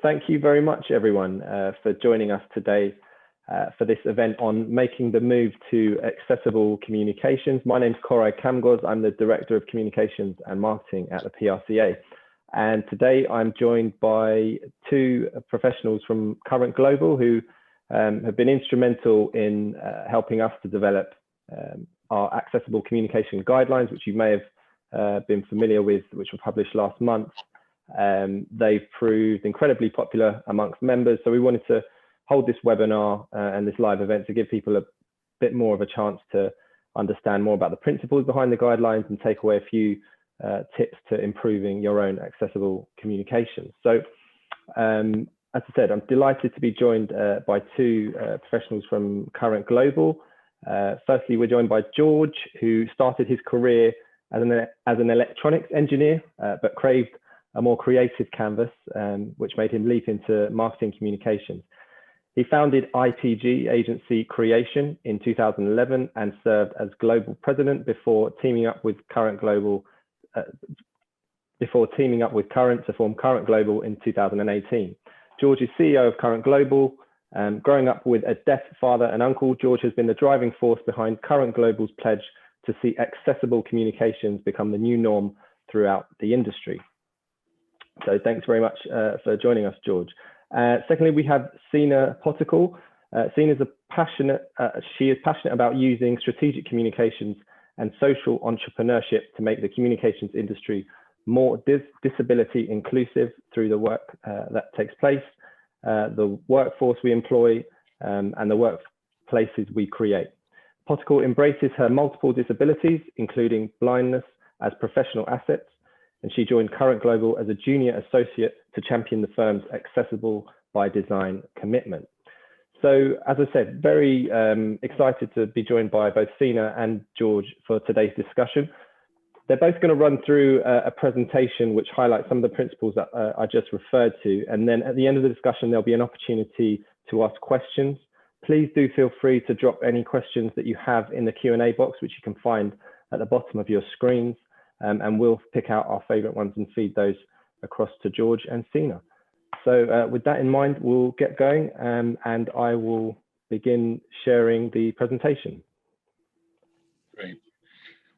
thank you very much, everyone, for joining us today for this event on making the move to accessible communications. My name is Koray Kamgoz. I'm the Director of Communications and Marketing at the PRCA. And today I'm joined by two professionals from Current Global who have been instrumental in helping us to develop our accessible communication guidelines, which you may have been familiar with, which were published last month. They've proved incredibly popular amongst members. So we wanted to hold this webinar and this live event to give people a bit more of a chance to understand more about the principles behind the guidelines and take away a few tips to improving your own accessible communications. So as I said, I'm delighted to be joined by two professionals from Current Global. Firstly, we're joined by George, who started his career as an electronics engineer, but craved a more creative canvas, which made him leap into marketing communications. He founded ITG Agency Creation in 2011 and served as global president before teaming up with Current to form Current Global in 2018. George is CEO of Current Global. Growing up with a deaf father and uncle, George has been the driving force behind Current Global's pledge to see accessible communications become the new norm throughout the industry. So thanks very much for joining us, George. Secondly, we have Sena Pottackal. Sena is passionate about using strategic communications and social entrepreneurship to make the communications industry more disability inclusive through the work that takes place, the workforce we employ, and the workplaces we create. Pottackal embraces her multiple disabilities, including blindness, as professional assets, and she joined Current Global as a junior associate to champion the firm's accessible by design commitment. So, as I said, very excited to be joined by both Sena and George for today's discussion. They're both going to run through a presentation which highlights some of the principles that I just referred to. And then at the end of the discussion, there'll be an opportunity to ask questions. Please do feel free to drop any questions that you have in the Q&A box, which you can find at the bottom of your screens. And we'll pick out our favorite ones and feed those across to George and Sena. So with that in mind, we'll get going and I will begin sharing the presentation. Great.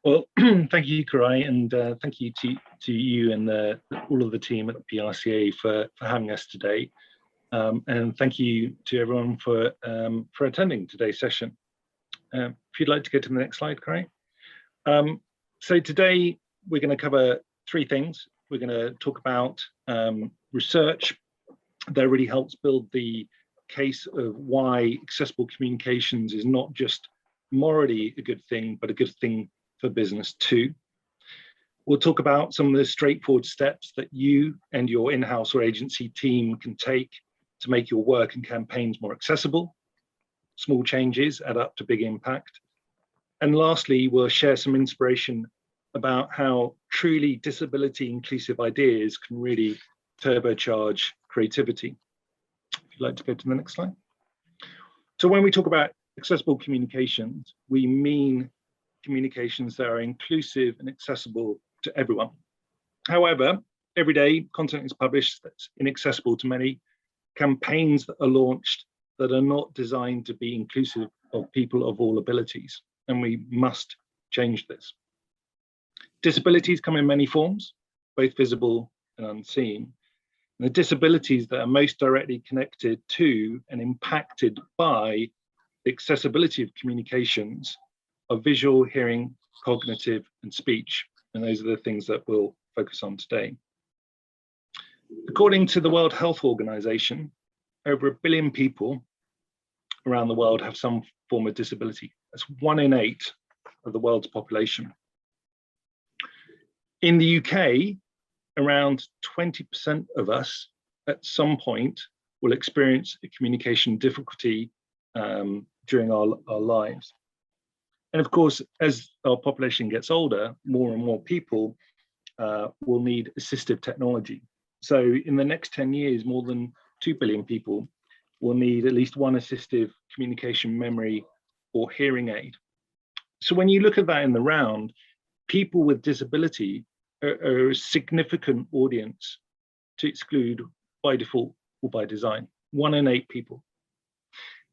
Well, thank you, Koray, and thank you to you and all of the team at the PRCA for having us today. And thank you to everyone for attending today's session. If you'd like to go to the next slide, Koray. So today we're going to cover three things. We're going to talk about research that really helps build the case of why accessible communications is not just morally a good thing, but a good thing for business too. We'll talk about some of the straightforward steps that you and your in-house or agency team can take to make your work and campaigns more accessible. Small changes add up to big impact. And lastly, we'll share some inspiration about how truly disability inclusive ideas can really turbocharge creativity. If you'd like to go to the next slide. So when we talk about accessible communications, we mean communications that are inclusive and accessible to everyone. However, every day content is published that's inaccessible to many. Campaigns that are launched that are not designed to be inclusive of people of all abilities, and we must change this. Disabilities come in many forms, both visible and unseen. And the disabilities that are most directly connected to and impacted by the accessibility of communications are visual, hearing, cognitive, and speech. And those are the things that we'll focus on today. According to the World Health Organization, over 1 billion people around the world have some form of disability. That's 1 in 8 of the world's population. In the UK, around 20% of us at some point will experience a communication difficulty during our lives. And of course, as our population gets older, more and more people will need assistive technology. So in the next 10 years, more than 2 billion people will need at least one assistive communication memory or hearing aid. So when you look at that in the round, people with disability are a significant audience to exclude by default or by design. 1 in 8 people.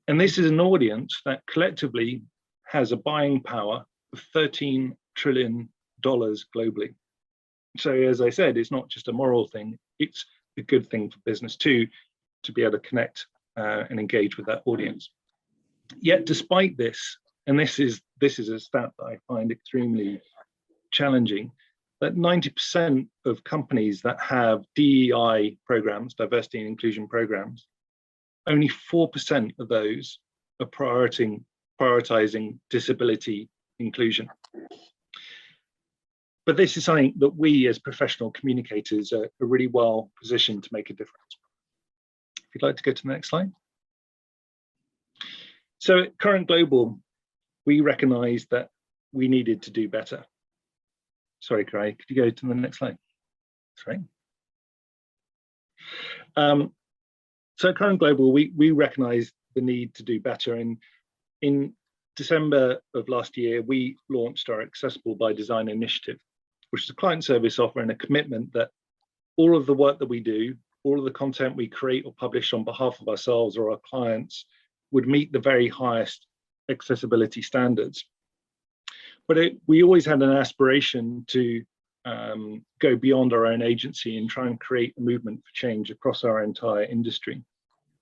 And this is an audience that collectively has a buying power of $13 trillion globally. So as I said, it's not just a moral thing, it's a good thing for business too, to be able to connect and engage with that audience. Yet despite this, and this is a stat that I find extremely challenging, that 90% of companies that have DEI programs, diversity and inclusion programs, only 4% of those are prioritizing disability inclusion. But this is something that we as professional communicators are really well positioned to make a difference. If you'd like to go to the next slide. So at Current Global, we recognized that we needed to do better. Sorry, Craig, could you go to the next slide? Sorry. So at Current Global, we recognized the need to do better. And in December of last year, we launched our Accessible by Design initiative, which is a client service offer and a commitment that all of the work that we do, all of the content we create or publish on behalf of ourselves or our clients would meet the very highest accessibility standards. But we always had an aspiration to go beyond our own agency and try and create a movement for change across our entire industry,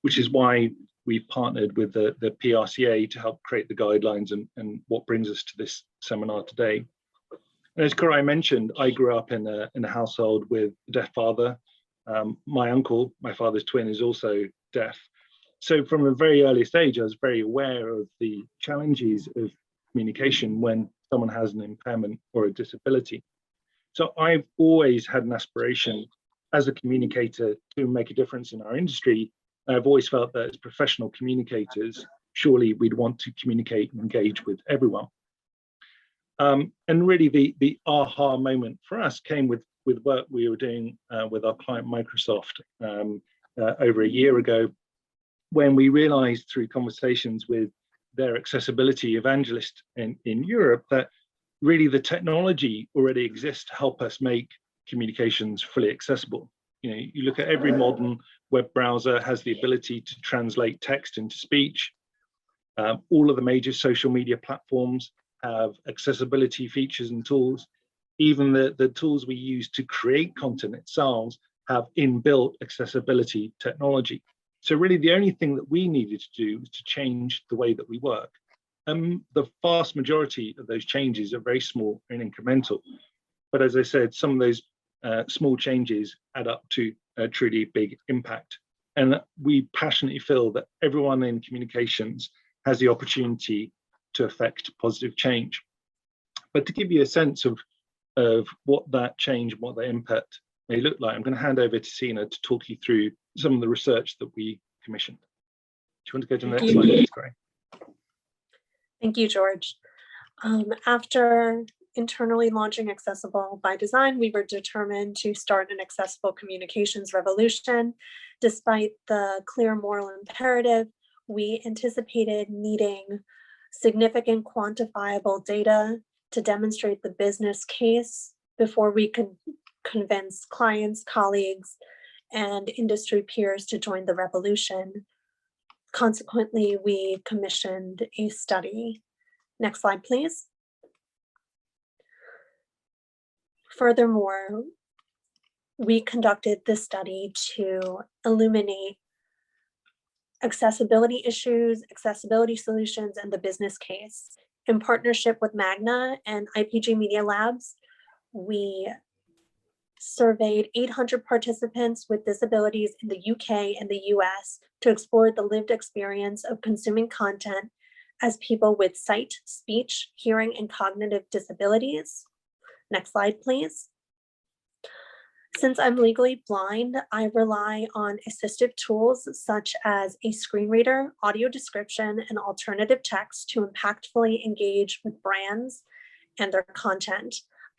which is why we've partnered with the PRCA to help create the guidelines and what brings us to this seminar today. And as Karai mentioned, I grew up in a household with a deaf father. My uncle, my father's twin, is also deaf. So from a very early stage, I was very aware of the challenges of communication when someone has an impairment or a disability. So I've always had an aspiration as a communicator to make a difference in our industry. I've always felt that as professional communicators, surely we'd want to communicate and engage with everyone. And really the aha moment for us came with work we were doing with our client Microsoft over a year ago, when we realized through conversations with their accessibility evangelist in Europe that really the technology already exists to help us make communications fully accessible. You know, you look at every modern web browser has the ability to translate text into speech. All of the major social media platforms have accessibility features and tools. Even the tools we use to create content itself have inbuilt accessibility technology. So really the only thing that we needed to do was to change the way that we work. The vast majority of those changes are very small and incremental. But as I said, some of those small changes add up to a truly big impact. And we passionately feel that everyone in communications has the opportunity to affect positive change. But to give you a sense of what that change, what that impact may look like, I'm going to hand over to Sena to talk you through some of the research that we commissioned. Do you want to go to the next slide? That's great. Thank you, George. After internally launching Accessible by Design, we were determined to start an accessible communications revolution. Despite the clear moral imperative, we anticipated needing significant quantifiable data to demonstrate the business case before we could convince clients, colleagues, and industry peers to join the revolution. Consequently, we commissioned a study. Next slide, please. Furthermore, we conducted this study to illuminate accessibility issues, accessibility solutions, and the business case. In partnership with Magna and IPG Media Labs, we surveyed 800 participants with disabilities in the UK and the US to explore the lived experience of consuming content as people with sight, speech, hearing, and cognitive disabilities. Next slide, please. Since I'm legally blind, I rely on assistive tools such as a screen reader, audio description, and alternative text to impactfully engage with brands and their content.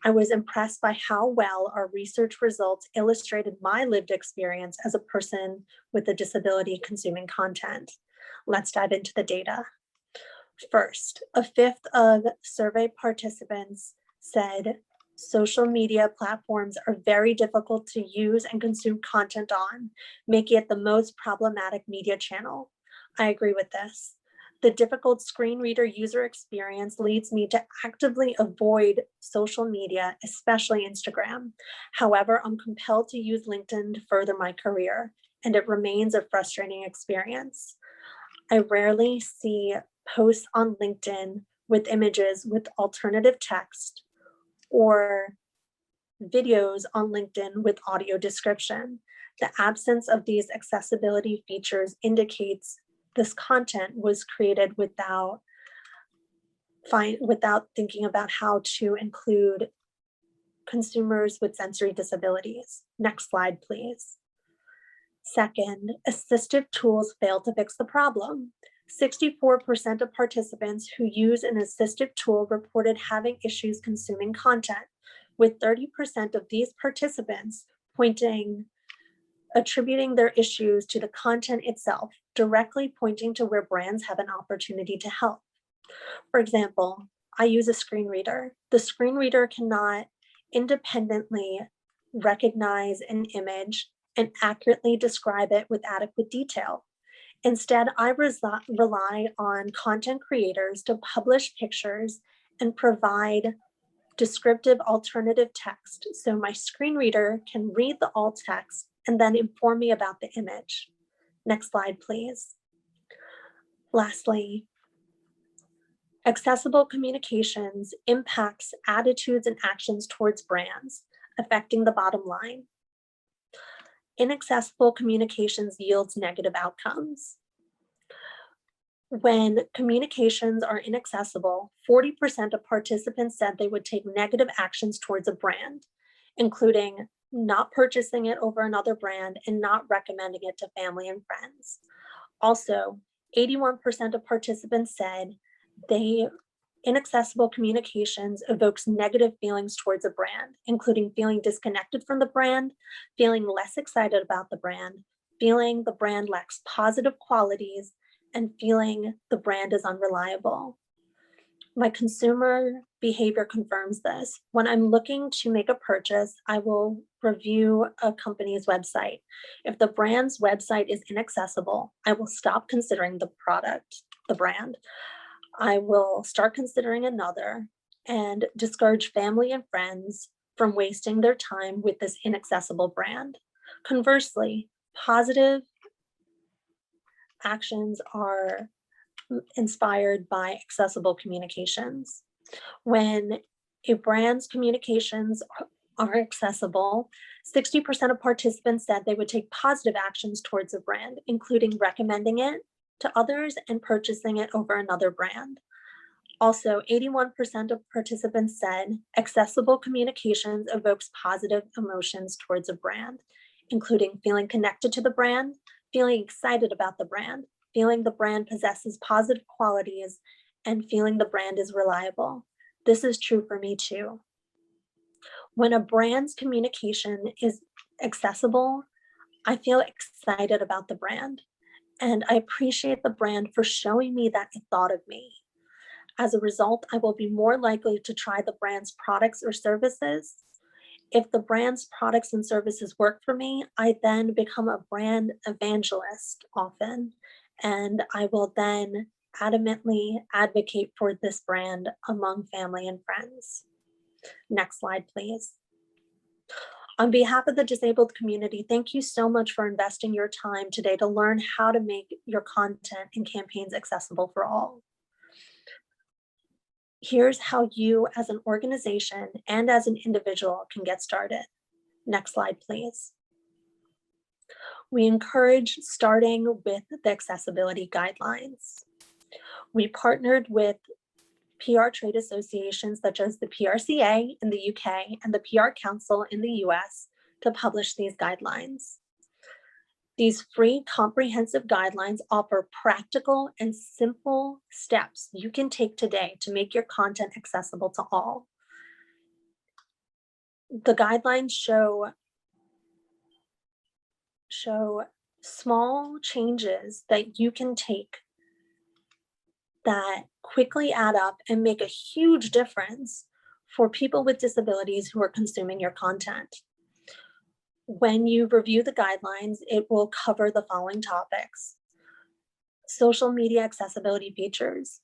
I was impressed by how well our research results illustrated my lived experience as a person with a disability consuming content. Let's dive into the data. First, a fifth of survey participants said Social media platforms are very difficult to use and consume content on, making it the most problematic media channel. I agree with this. The difficult screen reader user experience leads me to actively avoid social media, especially Instagram. However, I'm compelled to use LinkedIn to further my career, and it remains a frustrating experience. I rarely see posts on LinkedIn with images with alternative text or videos on LinkedIn with audio description. The absence of these accessibility features indicates this content was created without thinking about how to include consumers with sensory disabilities. Next slide, please. Second, assistive tools fail to fix the problem. 64% of participants who use an assistive tool reported having issues consuming content, with 30% of these participants attributing their issues to the content itself, directly pointing to where brands have an opportunity to help. For example, I use a screen reader. The screen reader cannot independently recognize an image and accurately describe it with adequate detail. Instead, I rely on content creators to publish pictures and provide descriptive alternative text so my screen reader can read the alt text and then inform me about the image. Next slide, please. Lastly, accessible communications impacts attitudes and actions towards brands, affecting the bottom line. Inaccessible communications yields negative outcomes. When communications are inaccessible, 40% of participants said they would take negative actions towards a brand, including not purchasing it over another brand and not recommending it to family and friends. Also, 81% of participants said inaccessible communications evokes negative feelings towards a brand, including feeling disconnected from the brand, feeling less excited about the brand, feeling the brand lacks positive qualities, and feeling the brand is unreliable. My consumer behavior confirms this. When I'm looking to make a purchase, I will review a company's website. If the brand's website is inaccessible, I will stop considering the brand. I will start considering another and discourage family and friends from wasting their time with this inaccessible brand. Conversely, positive actions are inspired by accessible communications. When a brand's communications are accessible, 60% of participants said they would take positive actions towards a brand, including recommending it to others and purchasing it over another brand. Also, 81% of participants said accessible communications evokes positive emotions towards a brand, including feeling connected to the brand, feeling excited about the brand, feeling the brand possesses positive qualities, and feeling the brand is reliable. This is true for me too. When a brand's communication is accessible, I feel excited about the brand, and I appreciate the brand for showing me that it thought of me. As a result, I will be more likely to try the brand's products or services. If the brand's products and services work for me, I then become a brand evangelist often, and I will then adamantly advocate for this brand among family and friends. Next slide, please. On behalf of the disabled community, thank you so much for investing your time today to learn how to make your content and campaigns accessible for all. Here's how you as an organization and as an individual can get started. Next slide, please. We encourage starting with the accessibility guidelines. We partnered with PR trade associations such as the PRCA in the UK and the PR Council in the US to publish these guidelines. These free comprehensive guidelines offer practical and simple steps you can take today to make your content accessible to all. The guidelines show small changes that you can take that quickly add up and make a huge difference for people with disabilities who are consuming your content. When you review the guidelines, it will cover the following topics: social media accessibility features.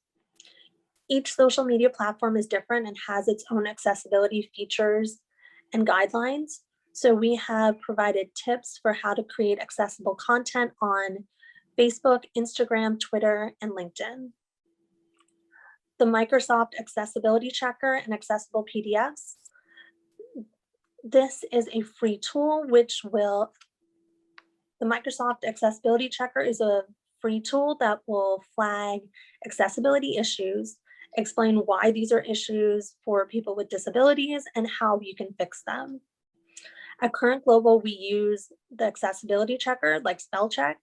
Each social media platform is different and has its own accessibility features and guidelines. So we have provided tips for how to create accessible content on Facebook, Instagram, Twitter, and LinkedIn. The Microsoft Accessibility Checker and Accessible PDFs. This is a free tool the Microsoft Accessibility Checker is a free tool that will flag accessibility issues, explain why these are issues for people with disabilities, and how you can fix them. At Current Global, we use the accessibility checker like spell check.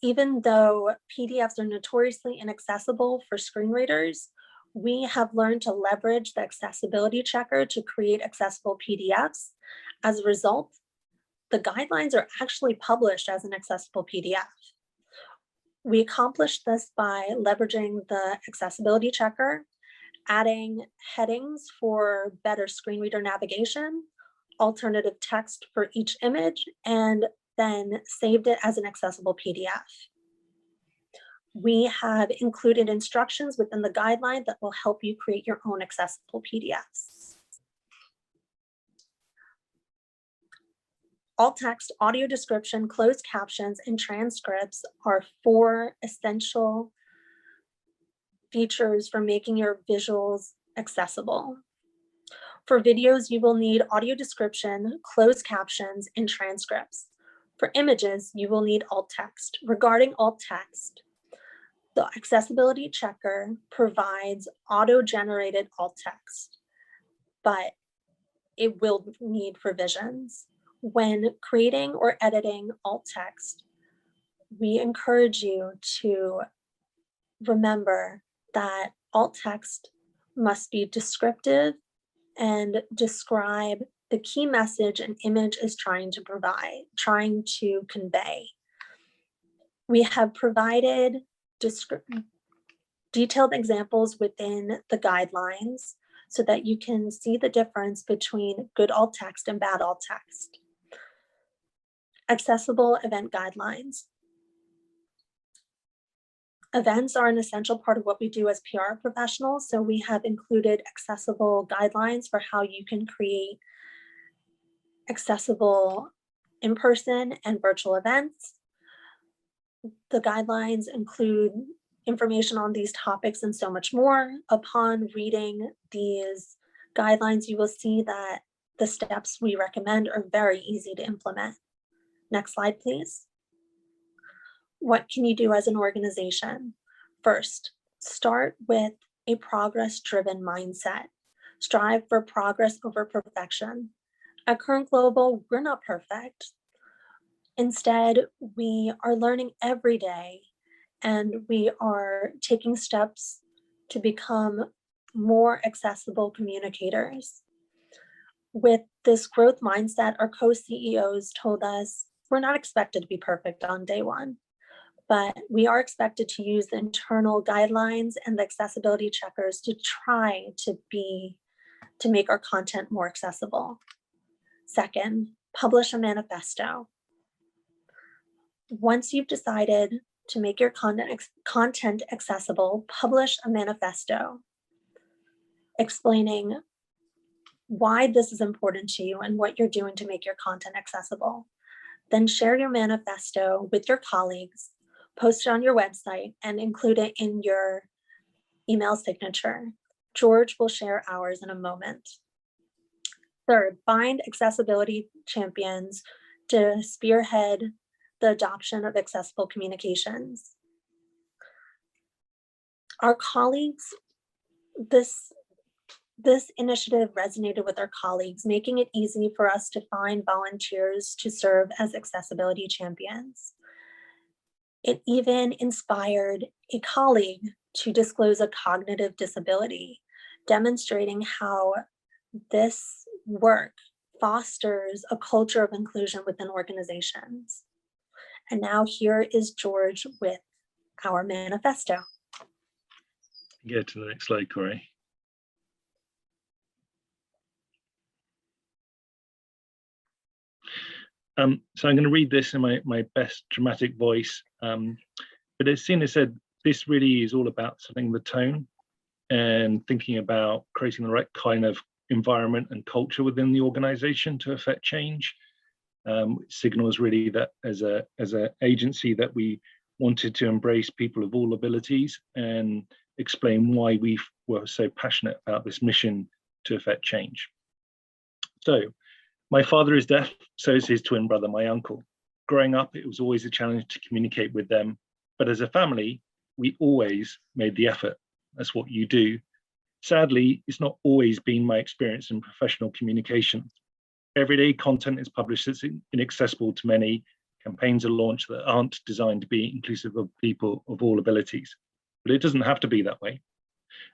Even though PDFs are notoriously inaccessible for screen readers, we have learned to leverage the accessibility checker to create accessible PDFs. As a result, the guidelines are actually published as an accessible PDF. We accomplished this by leveraging the accessibility checker, adding headings for better screen reader navigation, alternative text for each image, and then saved it as an accessible PDF. We have included instructions within the guideline that will help you create your own accessible PDFs. Alt text, audio description, closed captions, and transcripts are 4 essential features for making your visuals accessible. For videos, you will need audio description, closed captions, and transcripts. For images, you will need alt text. Regarding alt text, the accessibility checker provides auto-generated alt text, but it will need revisions. When creating or editing alt text, we encourage you to remember that alt text must be descriptive and describe the key message an image is trying to convey. We have provided detailed examples within the guidelines so that you can see the difference between good alt text and bad alt text. Accessible event guidelines. Events are an essential part of what we do as PR professionals, so we have included accessible guidelines for how you can create accessible in-person and virtual events. The guidelines include information on these topics and so much more. Upon reading these guidelines, you will see that the steps we recommend are very easy to implement. Next slide, please. What can you do as an organization? First, start with a progress-driven mindset. Strive for progress over perfection. At Current Global, we're not perfect. Instead, we are learning every day, and we are taking steps to become more accessible communicators. With this growth mindset, our co-CEOs told us we're not expected to be perfect on day one, but we are expected to use the internal guidelines and the accessibility checkers to try to make our content more accessible. Second, publish a manifesto. Once you've decided to make your content accessible, publish a manifesto explaining why this is important to you and what you're doing to make your content accessible. Then share your manifesto with your colleagues, post it on your website, and include it in your email signature. George will share ours in a moment. Third, find accessibility champions to spearhead the adoption of accessible communications. Our colleagues, this initiative resonated with our colleagues, making it easy for us to find volunteers to serve as accessibility champions. It even inspired a colleague to disclose a cognitive disability, demonstrating how this work fosters a culture of inclusion within organizations. And now here is George with our manifesto. Go to the next slide, Corey. So I'm going to read this in my best dramatic voice. But as Sena said, this really is all about setting the tone and thinking about creating the right kind of environment and culture within the organization to affect change. Signals really that as an agency that we wanted to embrace people of all abilities and explain why we were so passionate about this mission to affect change. So my father is deaf, so is his twin brother, my uncle. Growing up, it was always a challenge to communicate with them, but as a family, we always made the effort. That's what you do. Sadly, it's not always been my experience in professional communication. Everyday content is published that's inaccessible to many. Campaigns are launched that aren't designed to be inclusive of people of all abilities. But it doesn't have to be that way.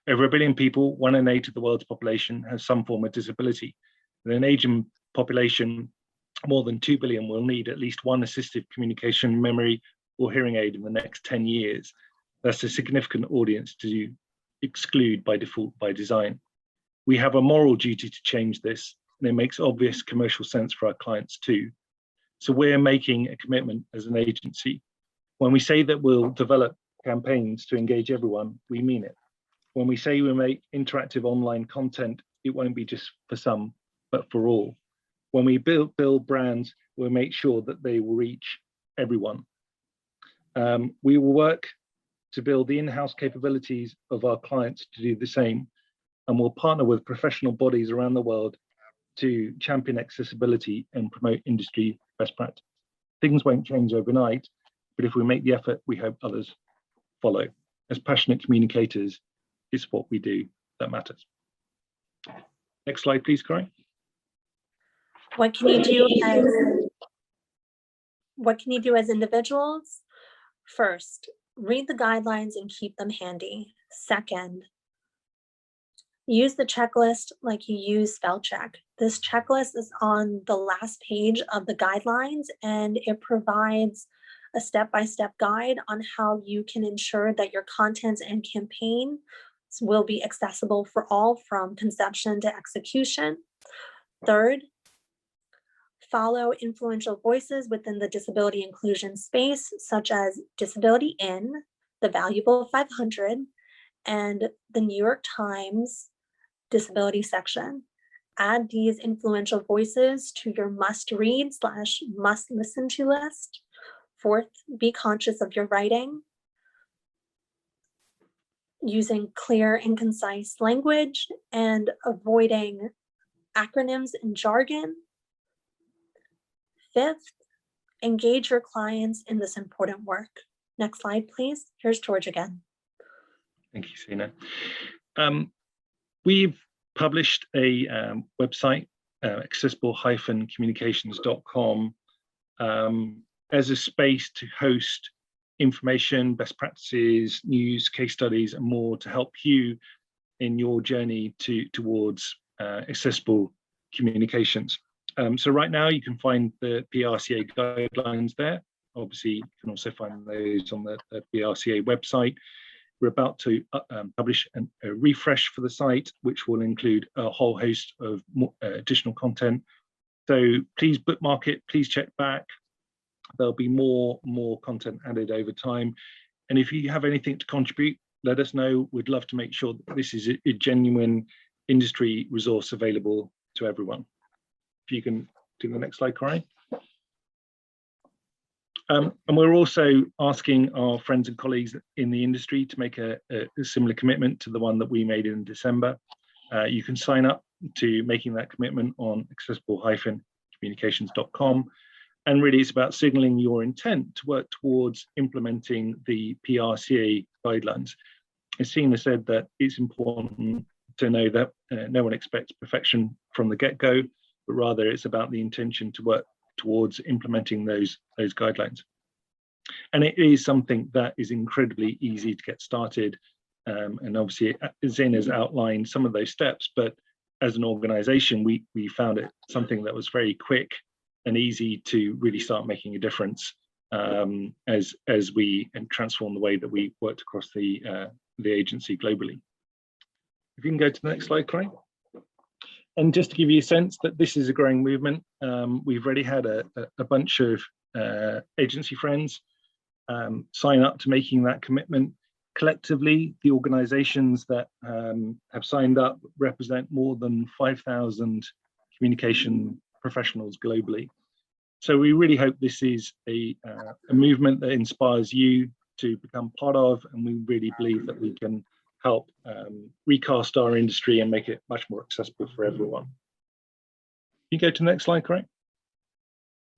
Over 1 billion people, 1 in 8 of the world's population has some form of disability. In an aging population, more than 2 billion will need at least one assistive communication, memory, or hearing aid in the next 10 years. That's a significant audience to exclude by default by design. We have a moral duty to change this, and it makes obvious commercial sense for our clients too. So we're making a commitment as an agency. When we say that we'll develop campaigns to engage everyone, we mean it. When we say we make interactive online content, it won't be just for some, but for all. When we build brands, we'll make sure that they will reach everyone. We will work to build the in-house capabilities of our clients to do the same, and we'll partner with professional bodies around the world to champion accessibility and promote industry best practice. Things won't change overnight, but if we make the effort, we hope others follow. As passionate communicators, it's what we do that matters. Next slide, please, Corey. What can you do as individuals? First, read the guidelines and keep them handy. Second, use the checklist like you use spell check. This checklist is on the last page of the guidelines, and it provides a step-by-step guide on how you can ensure that your content and campaign will be accessible for all from conception to execution. Third, follow influential voices within the disability inclusion space, such as Disability In, The Valuable 500, and the New York Times disability section. Add these influential voices to your must-read/must-listen-to list. Fourth, be conscious of your writing, using clear and concise language and avoiding acronyms and jargon. Fifth, engage your clients in this important work. Next slide, please. Here's George again. Thank you, Sena. We've published a website, AccessibleHyphencommunications.com, as a space to host information, best practices, news, case studies, and more to help you in your journey towards accessible communications. So right now you can find the PRCA guidelines there. Obviously, you can also find those on the PRCA website. We're about to publish a refresh for the site, which will include a whole host of additional content. So please bookmark it, please check back. There'll be more content added over time. And if you have anything to contribute, let us know. We'd love to make sure that this is a genuine industry resource available to everyone. If you can do the next slide, Corey. And we're also asking our friends and colleagues in the industry to make a similar commitment to the one that we made in December. You can sign up to making that commitment on accessible-communications.com. And really it's about signaling your intent to work towards implementing the PRCA guidelines. As Sena said, that it's important to know that no one expects perfection from the get-go, but rather it's about the intention to work towards implementing those guidelines. And it is something that is incredibly easy to get started. And obviously, Sena's outlined some of those steps, but as an organization, we found it something that was very quick and easy to really start making a difference as we transform the way that we worked across the the agency globally. If you can go to the next slide, Craig. And just to give you a sense that this is a growing movement, we've already had a bunch of agency friends sign up to making that commitment. Collectively, the organizations that have signed up represent more than 5,000 communication professionals globally. So we really hope this is a movement that inspires you to become part of, and we really believe that we can help recast our industry and make it much more accessible for everyone. You go to the next slide, Craig.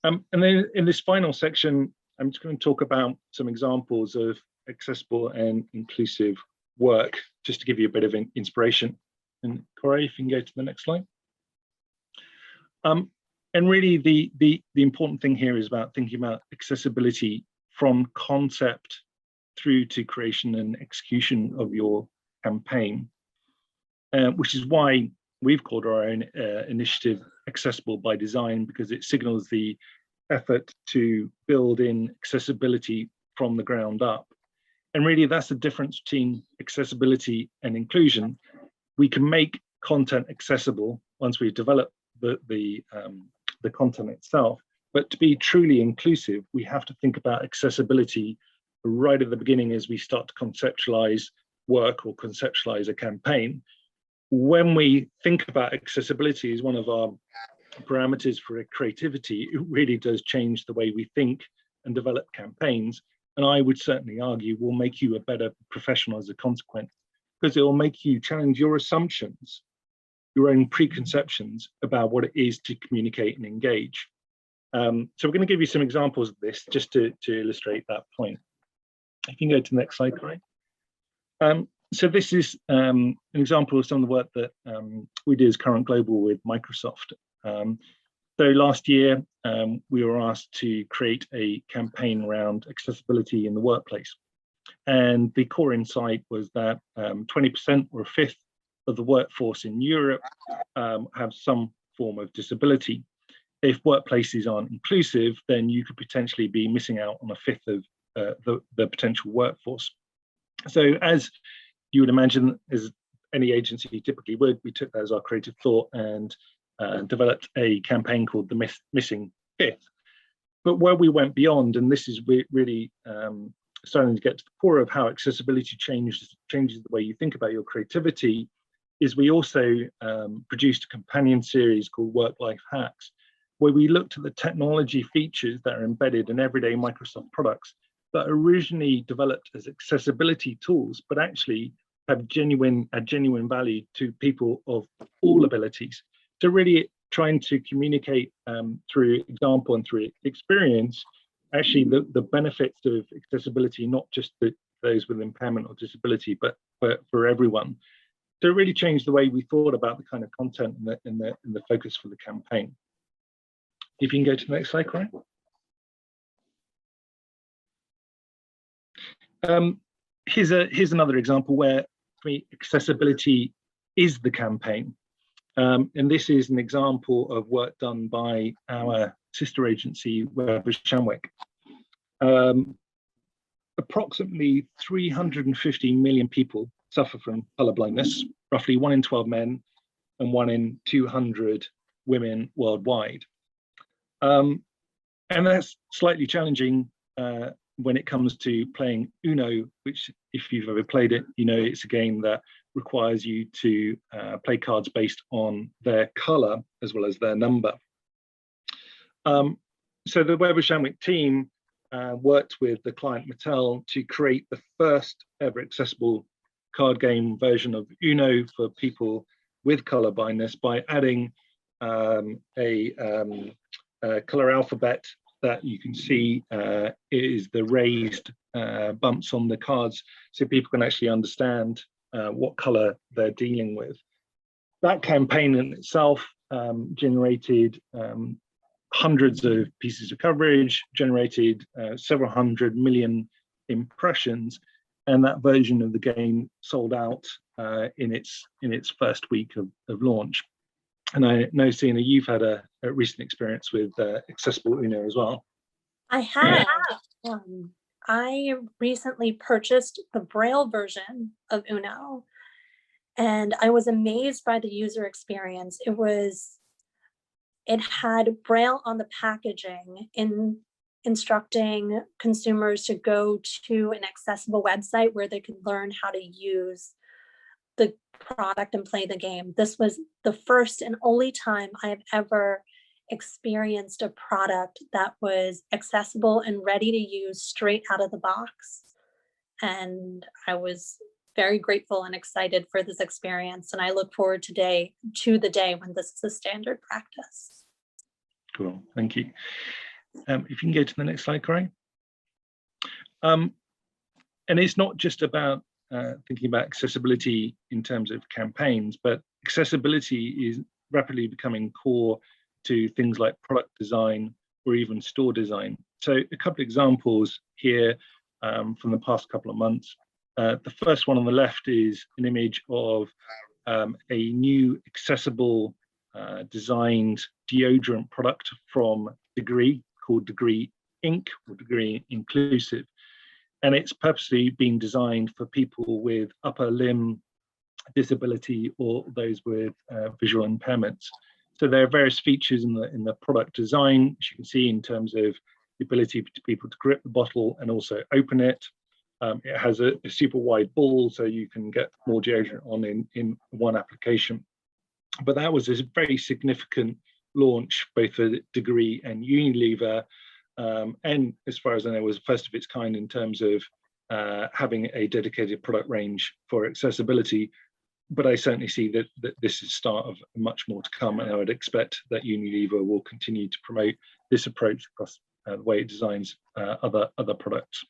And then in this final section, I'm just going to talk about some examples of accessible and inclusive work, just to give you a bit of inspiration. And Corey, if you can go to the next slide. And really the important thing here is about thinking about accessibility from concept through to creation and execution of your campaign, which is why we've called our own initiative Accessible by Design, because it signals the effort to build in accessibility from the ground up. And really that's the difference between accessibility and inclusion. We can make content accessible once we've developed the content itself, but to be truly inclusive, we have to think about accessibility right at the beginning as we start to conceptualize work or conceptualize a campaign. When we think about accessibility as one of our parameters for creativity, it really does change the way we think and develop campaigns. And I would certainly argue will make you a better professional as a consequence, because it will make you challenge your assumptions, your own preconceptions about what it is to communicate and engage. So we're going to give you some examples of this just to illustrate that point. If you can go to the next slide, Corey. So this is an example of some of the work that we did as Current Global with Microsoft. So last year, we were asked to create a campaign around accessibility in the workplace. And the core insight was that 20% or a fifth of the workforce in Europe have some form of disability. If workplaces aren't inclusive, then you could potentially be missing out on a fifth of the potential workforce. So as you would imagine, as any agency typically would, we took that as our creative thought and developed a campaign called The Missing Fifth. But where we went beyond, and this is really starting to get to the core of how accessibility changes the way you think about your creativity, is we also produced a companion series called Work Life Hacks, where we looked at the technology features that are embedded in everyday Microsoft products that originally developed as accessibility tools, but actually have genuine value to people of all abilities. So really trying to communicate through example and through experience, actually the benefits of accessibility, not just those with impairment or disability, but for everyone. So it really changed the way we thought about the kind of content and the focus for the campaign. If you can go to the next slide, Corey. Here's another example where, for me, accessibility is the campaign. And this is an example of work done by our sister agency, Weber Shandwick. Approximately 350 million people suffer from colour blindness, roughly 1 in 12 men and 1 in 200 women worldwide. And that's slightly challenging when it comes to playing Uno, which, if you've ever played it, you know it's a game that requires you to play cards based on their colour as well as their number. So the Weber Shandwick team worked with the client Mattel to create the first ever accessible card game version of Uno for people with colour blindness by adding a colour alphabet that you can see is the raised bumps on the cards, so people can actually understand what colour they're dealing with. That campaign in itself generated hundreds of pieces of coverage, generated several 100 million impressions, and that version of the game sold out in its first week of launch. And I know, Sena, you've had a recent experience with accessible Uno as well. I have. I recently purchased the braille version of Uno, and I was amazed by the user experience. It had braille on the packaging instructing consumers to go to an accessible website where they could learn how to use the product and play the game. This was the first and only time I have ever experienced a product that was accessible and ready to use straight out of the box. And I was very grateful and excited for this experience. And I look forward to the day when this is a standard practice. Cool, thank you. If you can go to the next slide, Corey. And it's not just about thinking about accessibility in terms of campaigns, but accessibility is rapidly becoming core to things like product design or even store design. So a couple of examples here from the past couple of months. The first one on the left is an image of a new accessible designed deodorant product from Degree called Degree Inc. or Degree Inclusive. And it's purposely being designed for people with upper limb disability or those with visual impairments. So there are various features in the product design, as you can see, in terms of the ability for people to grip the bottle and also open it. It has a super wide ball, so you can get more deodorant on in one application. But that was a very significant launch, both for Degree and Unilever, and as far as I know, was first of its kind in terms of having a dedicated product range for accessibility. But I certainly see that this is the start of much more to come, and I would expect that Unilever will continue to promote this approach across the way it designs other products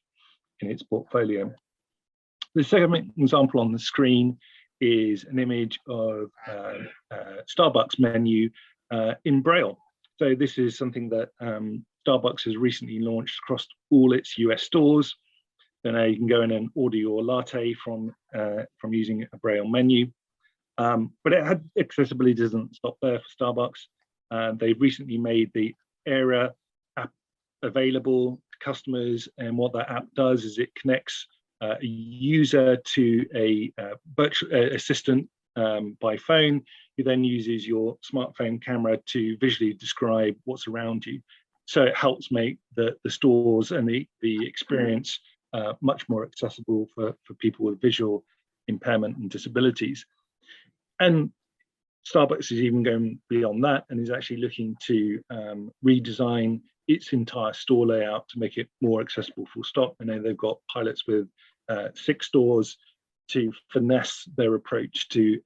in its portfolio. The second example on the screen is an image of Starbucks menu in Braille. So this is something that Starbucks has recently launched across all its US stores. So now you can go in and order your latte from using a Braille menu. But accessibility doesn't stop there for Starbucks. They've recently made the Era app available to customers, and what that app does is it connects a user to a virtual assistant by phone, who then uses your smartphone camera to visually describe what's around you. So it helps make the stores and the experience much more accessible for people with visual impairment and disabilities. And Starbucks is even going beyond that and is actually looking to redesign its entire store layout to make it more accessible, full stop. I know they've got pilots with 6 stores to finesse their approach to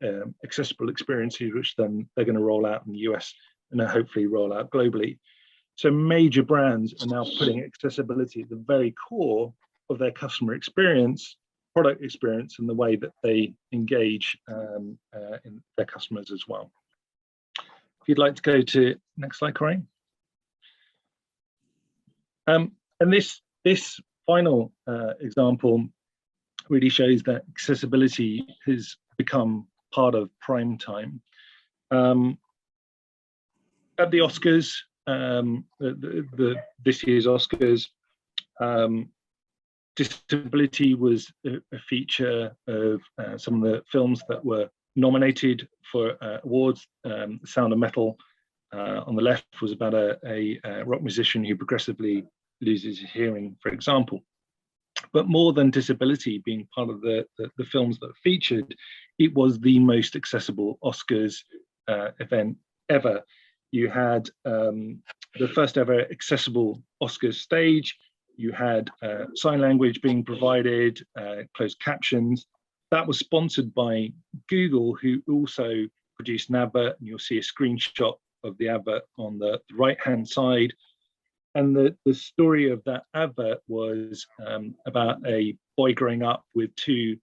accessible experiences, which then they're going to roll out in the US and then hopefully roll out globally. So major brands are now putting accessibility at the very core of their customer experience, product experience, and the way that they engage in their customers as well. If you'd like to go to next slide, Corey. And this final example really shows that accessibility has become part of prime time. At the Oscars, this year's Oscars, disability was a feature of some of the films that were nominated for awards. Sound of Metal on the left was about a rock musician who progressively loses his hearing, for example. But more than disability being part of the films that were featured, it was the most accessible Oscars event ever. You had the first ever accessible Oscars stage. You had sign language being provided, closed captions. That was sponsored by Google, who also produced an advert, and you'll see a screenshot of the advert on the right-hand side. And the story of that advert was about a boy growing up with 2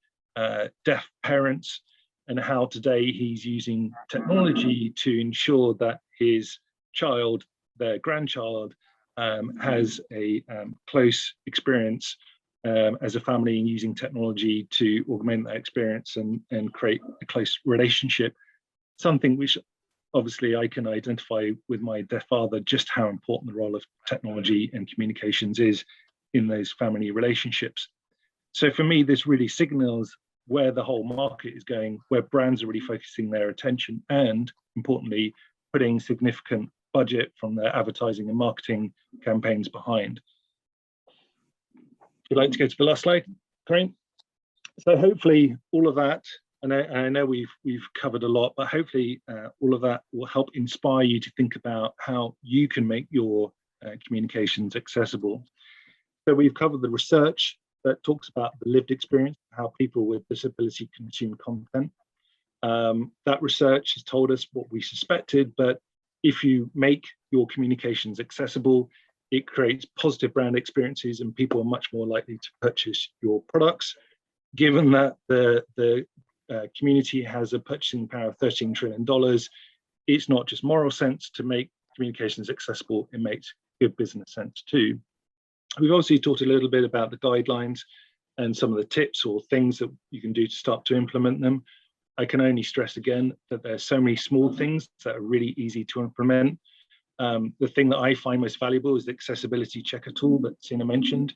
deaf parents, and how today he's using technology to ensure that his child, their grandchild, has a close experience as a family, and using technology to augment that experience and create a close relationship. Something which obviously I can identify with my deaf father, just how important the role of technology and communications is in those family relationships. So for me, this really signals where the whole market is going, where brands are really focusing their attention, and importantly, putting significant budget from their advertising and marketing campaigns behind. If you'd like to go to the last slide, Corinne. So hopefully all of that, and I know we've covered a lot, but hopefully all of that will help inspire you to think about how you can make your communications accessible. So we've covered the research that talks about the lived experience, how people with disability consume content. That research has told us what we suspected, but if you make your communications accessible, it creates positive brand experiences and people are much more likely to purchase your products. Given that the community has a purchasing power of $13 trillion, it's not just moral sense to make communications accessible, it makes good business sense too. We've also talked a little bit about the guidelines and some of the tips or things that you can do to start to implement them. I can only stress again that there's so many small things that are really easy to implement. The thing that I find most valuable is the accessibility checker tool that Sena mentioned.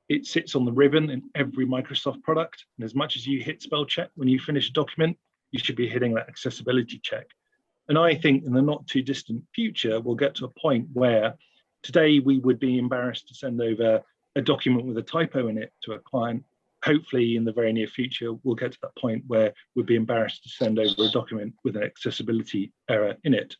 It sits on the ribbon in every Microsoft product. And as much as you hit spell check when you finish a document, you should be hitting that accessibility check. And I think in the not too distant future, we'll get to a point where today we would be embarrassed to send over a document with a typo in it to a client. Hopefully in the very near future, we'll get to that point where we'd be embarrassed to send over a document with an accessibility error in it.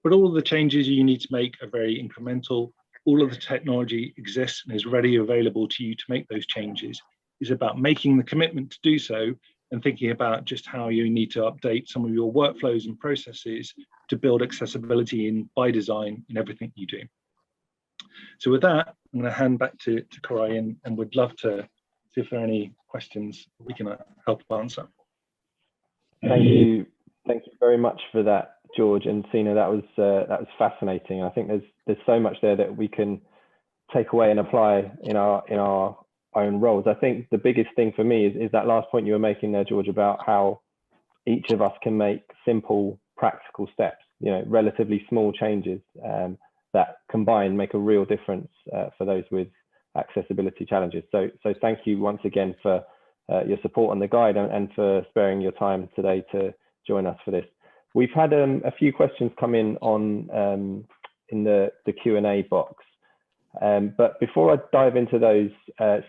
But all of the changes you need to make are very incremental. All of the technology exists and is ready available to you to make those changes. It's about making the commitment to do so and thinking about just how you need to update some of your workflows and processes to build accessibility in by design in everything you do. So with that, I'm going to hand back to Corai and would love to see if there are any questions we can help answer. Thank you very much for that, George and Sena. That was fascinating. I think there's so much there that we can take away and apply in our own roles. I think the biggest thing for me is that last point you were making there, George, about how each of us can make simple, practical steps, relatively small changes that combined make a real difference for those with accessibility challenges. So thank you once again for your support on the guide and for sparing your time today to join us for this. We've had a few questions come in on in the Q&A box. But before I dive into those,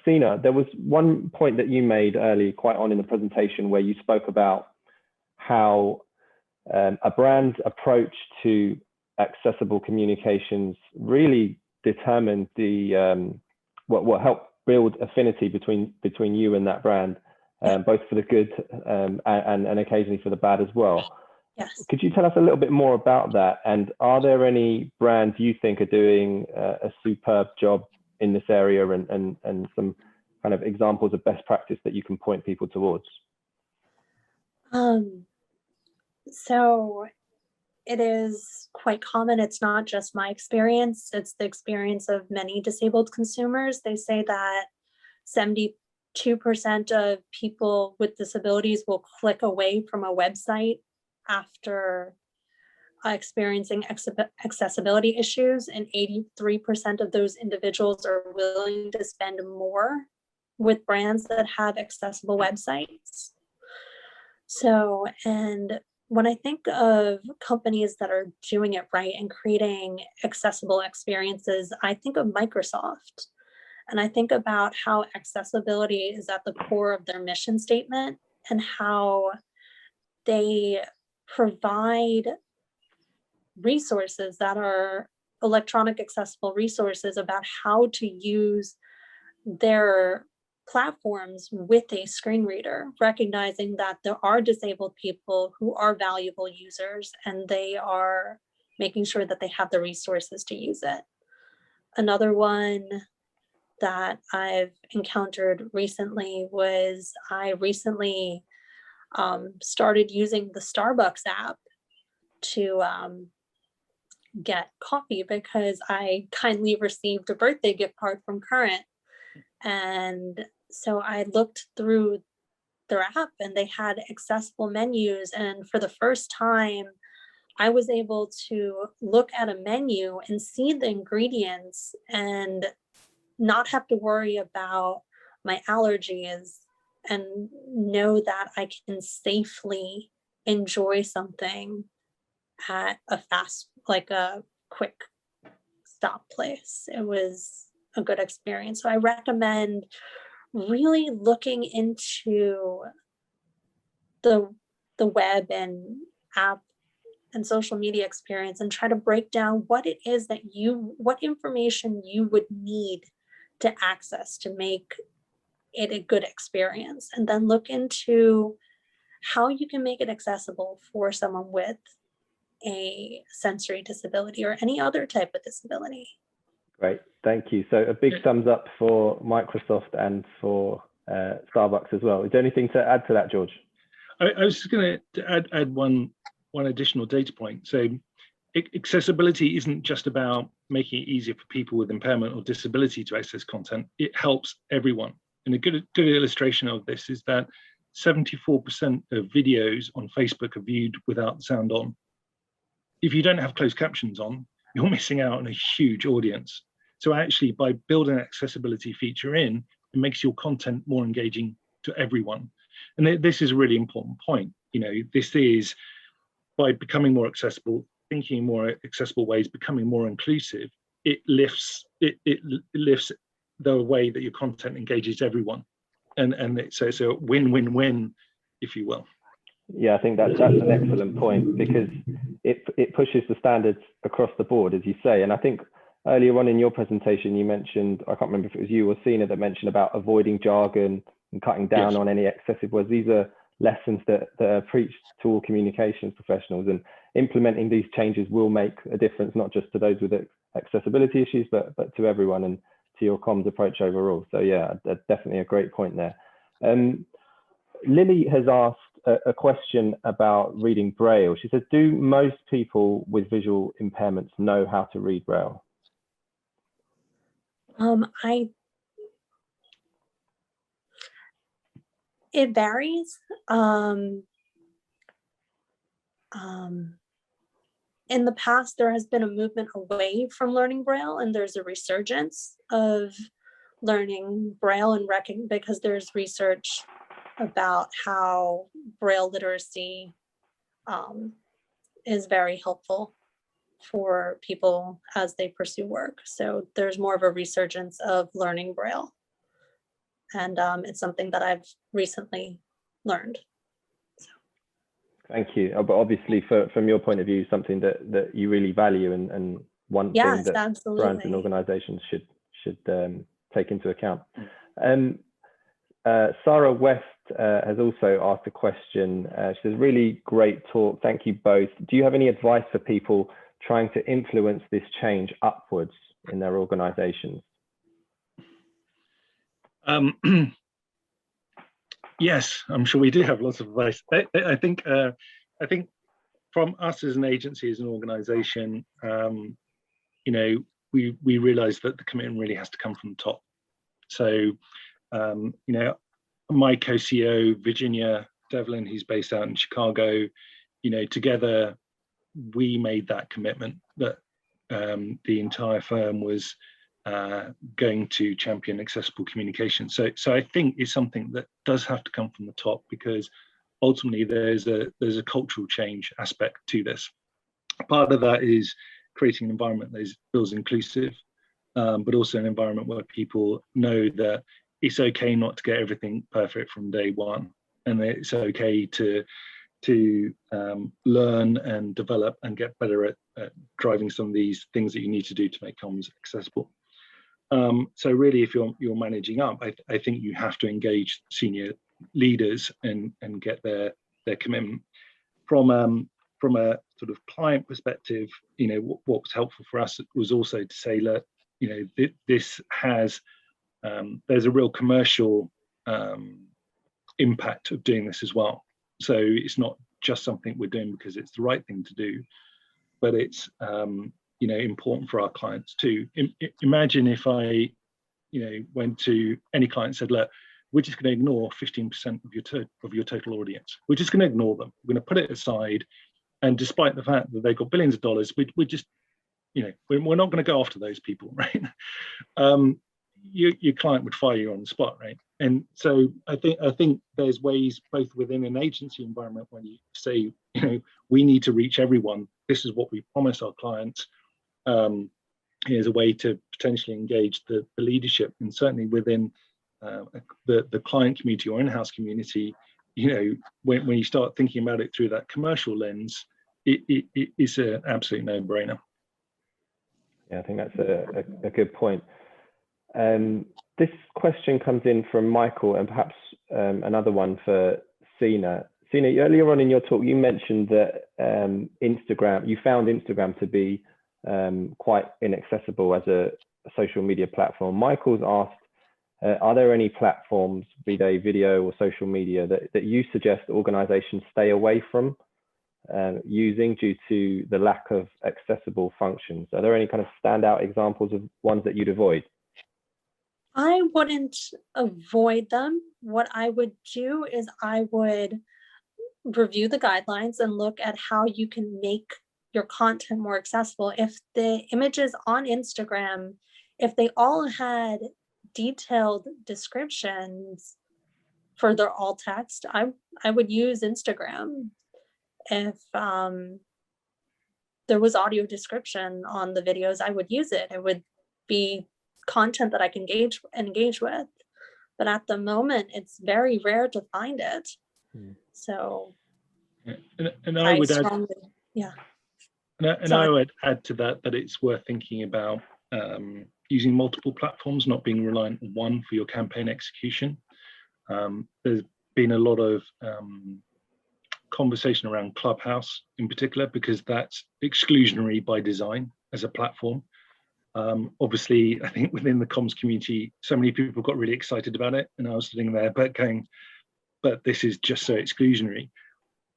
Sena, there was one point that you made early, quite on in the presentation, where you spoke about how a brand's approach to accessible communications really determined the what helped build affinity between you and that brand, both for the good and occasionally for the bad as well. Yes. Could you tell us a little bit more about that? And are there any brands you think are doing a superb job in this area and some kind of examples of best practice that you can point people towards? So it is quite common. It's not just my experience. It's the experience of many disabled consumers. They say that 72% of people with disabilities will click away from a website after experiencing accessibility issues, and 83% of those individuals are willing to spend more with brands that have accessible websites. So, and when I think of companies that are doing it right and creating accessible experiences, I think of Microsoft. And I think about how accessibility is at the core of their mission statement and how they provide resources that are electronic accessible resources about how to use their platforms with a screen reader, recognizing that there are disabled people who are valuable users and they are making sure that they have the resources to use it. Another one that I've encountered recently was I recently started using the Starbucks app to get coffee because I kindly received a birthday gift card from Current. And so I looked through their app and they had accessible menus. And for the first time, I was able to look at a menu and see the ingredients and not have to worry about my allergies and know that I can safely enjoy something at a quick stop place. It was a good experience. So I recommend really looking into the web and app and social media experience and try to break down what it is that what information you would need to access to make it a good experience, and then look into how you can make it accessible for someone with a sensory disability or any other type of disability. Great, thank you. So a big thumbs up for Microsoft and for Starbucks as well. Is there anything to add to that, George? I was just going to add one additional data point. So accessibility isn't just about making it easier for people with impairment or disability to access content. It helps everyone. And a good illustration of this is that 74% of videos on Facebook are viewed without sound on. If you don't have closed captions on, you're missing out on a huge audience. So actually, by building an accessibility feature in, it makes your content more engaging to everyone. And this is a really important point. You know, this is by becoming more accessible, thinking more accessible ways, becoming more inclusive, it lifts the way that your content engages everyone. And it's a win-win-win, if you will. Yeah, I think that's an excellent point, because it pushes the standards across the board, as you say. And I think earlier on in your presentation, you mentioned, I can't remember if it was you or Sena that mentioned about avoiding jargon and cutting down on any excessive words. These are lessons that are preached to all communications professionals, and implementing these changes will make a difference, not just to those with accessibility issues, but to everyone, and to your comms approach overall. So yeah, that's definitely a great point there. Lily has asked a question about reading Braille. She says, do most people with visual impairments know how to read Braille? It varies. In the past, there has been a movement away from learning Braille, and there's a resurgence of learning Braille and because there's research about how Braille literacy is very helpful for people as they pursue work. So there's more of a resurgence of learning Braille. And it's something that I've recently learned. So. Thank you. But obviously, from your point of view, something that you really value, and one thing that absolutely. brands and organizations should take into account. Sarah West has also asked a question. She says, really great talk. Thank you both. Do you have any advice for people trying to influence this change upwards in their organizations? Yes, I'm sure we do have lots of advice. I think from us as an agency, as an organization, you know, we realize that the commitment really has to come from the top. So, you know, my co-CEO, Virginia Devlin, who's based out in Chicago, you know, together, we made that commitment that the entire firm was going to champion accessible communication. So I think it's something that does have to come from the top, because ultimately there's a cultural change aspect to this. Part of that is creating an environment that feels inclusive, but also an environment where people know that it's okay not to get everything perfect from day one, and it's okay to learn and develop and get better at driving some of these things that you need to do to make comms accessible. So really, if you're managing up, I think you have to engage senior leaders and get their commitment. From a sort of client perspective, you know, what was helpful for us was also to say, look, you know, this has there's a real commercial impact of doing this as well. So it's not just something we're doing because it's the right thing to do, but it's you know, important for our clients too. Imagine if I, you know, went to any client and said, look, we're just going to ignore 15% of your total audience. We're just going to ignore them. We're going to put it aside. And despite the fact that they've got billions of dollars, we're just, you know, we're not going to go after those people, right? your client would fire you on the spot, right? And so I think there's ways both within an agency environment when you say, we need to reach everyone. This is what we promise our clients. Here's a way to potentially engage the leadership, and certainly within the client community or in-house community. When you start thinking about it through that commercial lens, it is an absolute no-brainer. Yeah, I think that's a good point. This question comes in from Michael, and perhaps another one for Sena. Sena, earlier on in your talk, you mentioned that you found Instagram to be quite inaccessible as a social media platform. Michael's asked, are there any platforms, be they video or social media, that you suggest organizations stay away from using due to the lack of accessible functions? Are there any kind of standout examples of ones that you'd avoid? I wouldn't avoid them. What I would do is I would review the guidelines and look at how you can make your content more accessible. If the images on Instagram, if they all had detailed descriptions for their alt text, I would use Instagram. If there was audio description on the videos, I would use it. It would be content that I can engage with. But at the moment, it's very rare to find it. So, and I would add, yeah. And I would add to that it's worth thinking about using multiple platforms, not being reliant on one for your campaign execution. There's been a lot of conversation around Clubhouse in particular, because that's exclusionary by design as a platform. Obviously, I think within the comms community, so many people got really excited about it, and I was sitting there but this is just so exclusionary.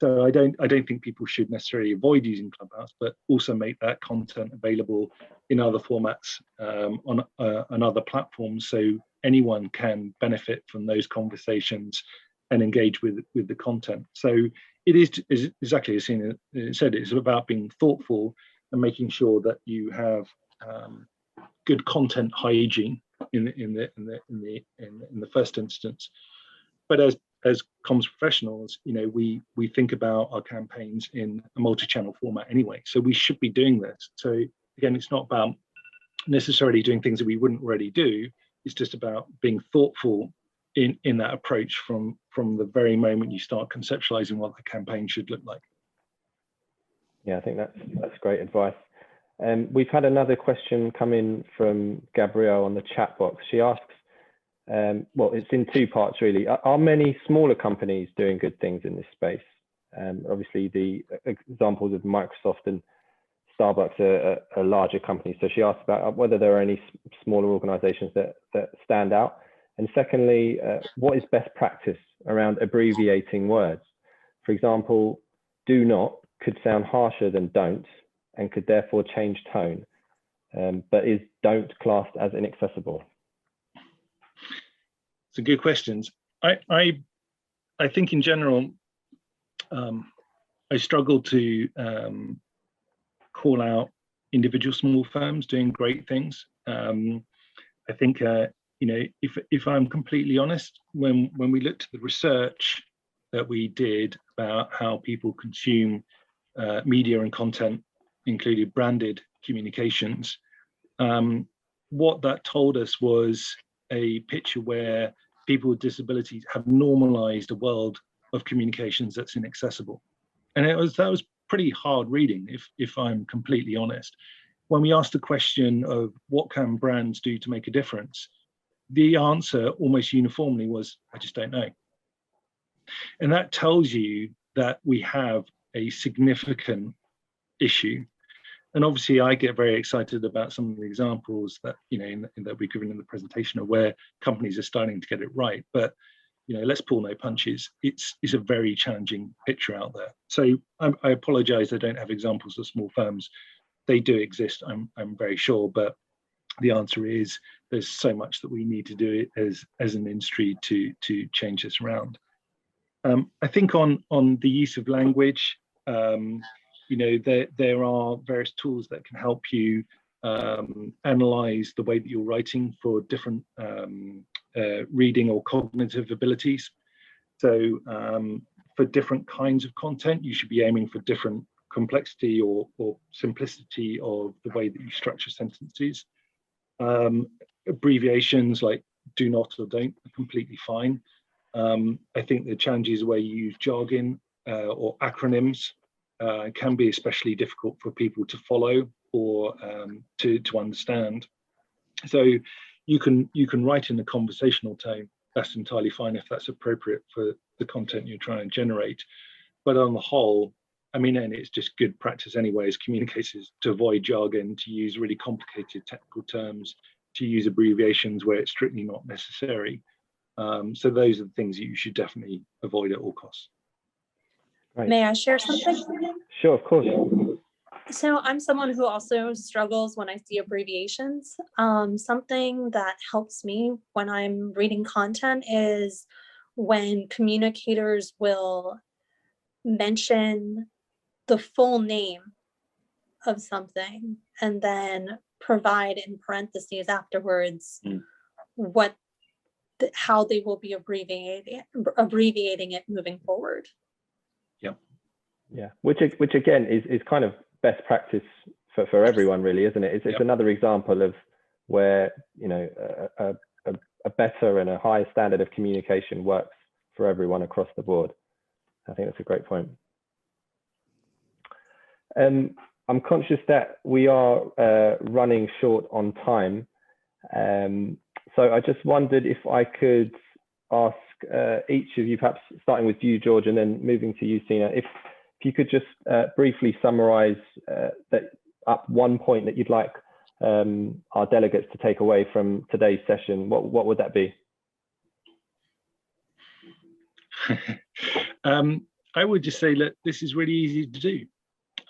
So I don't think people should necessarily avoid using Clubhouse, but also make that content available in other formats on other platforms, so anyone can benefit from those conversations and engage with the content. So it is exactly as Sena said. It's about being thoughtful and making sure that you have good content hygiene in the first instance. But as comms professionals, we think about our campaigns in a multi-channel format anyway, so we should be doing this. So again, it's not about necessarily doing things that we wouldn't already do. It's just about being thoughtful in that approach from the very moment you start conceptualizing what the campaign should look like. Yeah, I think that's great advice. We've had another question come in from Gabrielle on the chat box. She asks, well, it's in two parts really. Are many smaller companies doing good things in this space? Obviously, the examples of Microsoft and Starbucks are larger companies. So she asked about whether there are any smaller organizations that stand out. And secondly, what is best practice around abbreviating words? For example, do not could sound harsher than don't and could therefore change tone. But is don't classed as inaccessible? Some good questions. I think in general, I struggle to call out individual small firms doing great things. I think if I'm completely honest, when we looked at the research that we did about how people consume media and content, including branded communications, what that told us was a picture where people with disabilities have normalized a world of communications that's inaccessible. And that was pretty hard reading, if I'm completely honest. When we asked the question of what can brands do to make a difference, the answer almost uniformly was, I just don't know. And that tells you that we have a significant issue. And obviously, I get very excited about some of the examples that that we've given in the presentation of where companies are starting to get it right. But let's pull no punches. It's a very challenging picture out there. So I apologise. I don't have examples of small firms. They do exist, I'm very sure. But the answer is there's so much that we need to do as an industry to change this around. I think on the use of language. There are various tools that can help you analyze the way that you're writing for different reading or cognitive abilities. So for different kinds of content, you should be aiming for different complexity or simplicity of the way that you structure sentences. Abbreviations like do not or don't are completely fine. I think the challenges where you use jargon or acronyms can be especially difficult for people to follow or to understand. So you can write in a conversational tone. That's entirely fine if that's appropriate for the content you're trying to generate. But on the whole, I mean, and it's just good practice anyway as communicators to avoid jargon, to use really complicated technical terms, to use abbreviations where it's strictly not necessary. So those are the things that you should definitely avoid at all costs. Right. May I share something? Sure, of course. So I'm someone who also struggles when I see abbreviations. Something that helps me when I'm reading content is when communicators will mention the full name of something and then provide in parentheses afterwards how they will be abbreviating it moving forward. Yeah, which again is kind of best practice for everyone, really, isn't it? It's another example of where, you know, a better and a higher standard of communication works for everyone across the board. I think that's a great point. I'm conscious that we are running short on time. So I just wondered if I could ask each of you, perhaps starting with you, George, and then moving to you, Sena, if you could just briefly summarize one point that you'd like our delegates to take away from today's session, what would that be? I would just say that this is really easy to do.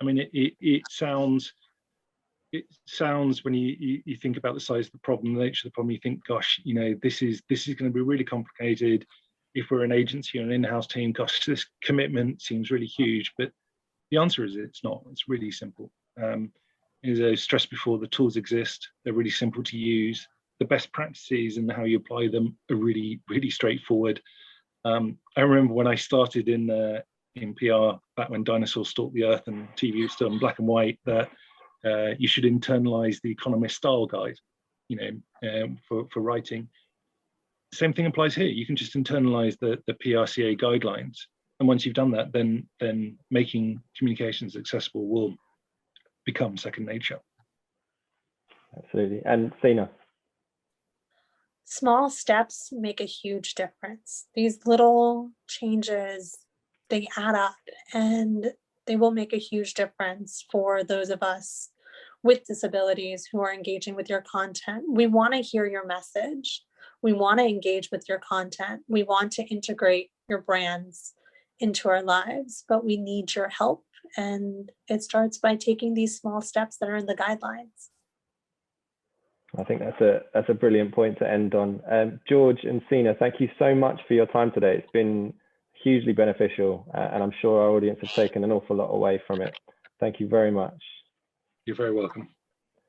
I mean, it sounds when you think about the size of the problem, the nature of the problem, you think, gosh, you know, this is going to be really complicated. If we're an agency or an in-house team, gosh, this commitment seems really huge. But the answer is it's not. It's really simple. As I stressed before, the tools exist. They're really simple to use. The best practices and how you apply them are really, really straightforward. I remember when I started in PR, back when dinosaurs stalked the earth and TV was still in black and white, that you should internalize the Economist style guide, you know, for writing. Same thing applies here. You can just internalize the PRCA guidelines, and once you've done that, then making communications accessible will become second nature. Absolutely. And Sena? Small steps make a huge difference. These little changes, they add up and they will make a huge difference for those of us with disabilities who are engaging with your content. We want to hear your message. We want to engage with your content. We want to integrate your brands into our lives, but we need your help. And it starts by taking these small steps that are in the guidelines. I think that's a brilliant point to end on. George and Sena, thank you so much for your time today. It's been hugely beneficial, and I'm sure our audience have taken an awful lot away from it. Thank you very much. You're very welcome.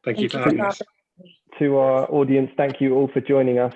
Thank you for having us. To our audience, thank you all for joining us.